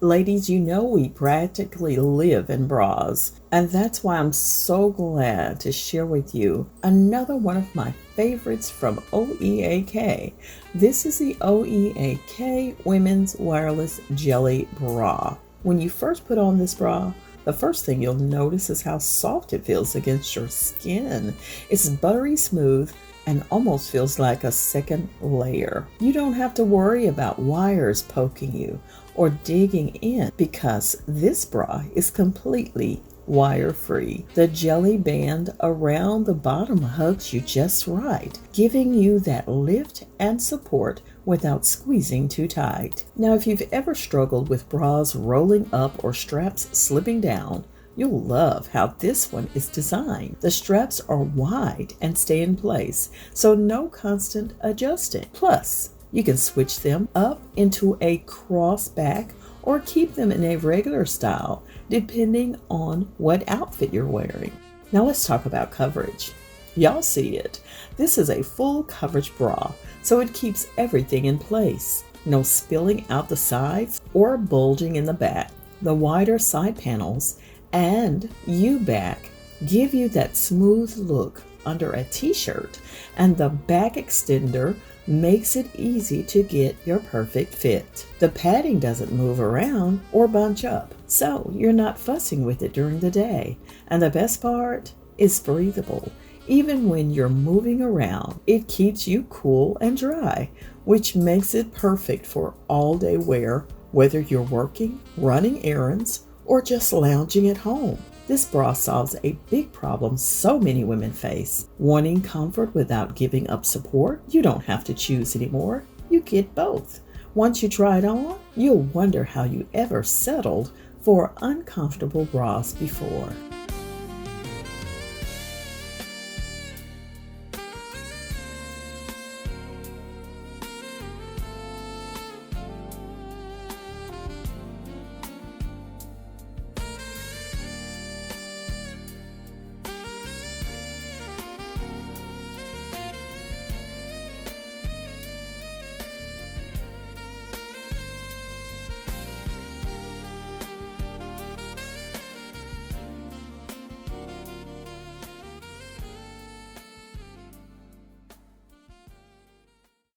Ladies, you know we practically live in bras, and that's why I'm so glad to share with you another one of my favorites from OEAK. This is the OEAK Women's Wireless Jelly Bra. When you first put on this bra, the first thing you'll notice is how soft it feels against your skin. It's buttery smooth and almost feels like a second layer. You don't have to worry about wires poking you or digging in because this bra is completely wire-free. The jelly band around the bottom hugs you just right, giving you that lift and support without squeezing too tight. Now, if you've ever struggled with bras rolling up or straps slipping down, you'll love how this one is designed. The straps are wide and stay in place, so no constant adjusting. Plus, you can switch them up into a cross back or keep them in a regular style, depending on what outfit you're wearing. Now let's talk about coverage. Y'all see it. This is a full coverage bra, so it keeps everything in place. No spilling out the sides or bulging in the back. The wider side panels and U-back give you that smooth look under a t-shirt, and the back extender makes it easy to get your perfect fit. The padding doesn't move around or bunch up, so you're not fussing with it during the day. And the best part is breathable. Even when you're moving around, it keeps you cool and dry, which makes it perfect for all-day wear, whether you're working, running errands, or just lounging at home. This bra solves a big problem so many women face. Wanting comfort without giving up support? You don't have to choose anymore. You get both. Once you try it on, you'll wonder how you ever settled for uncomfortable bras before.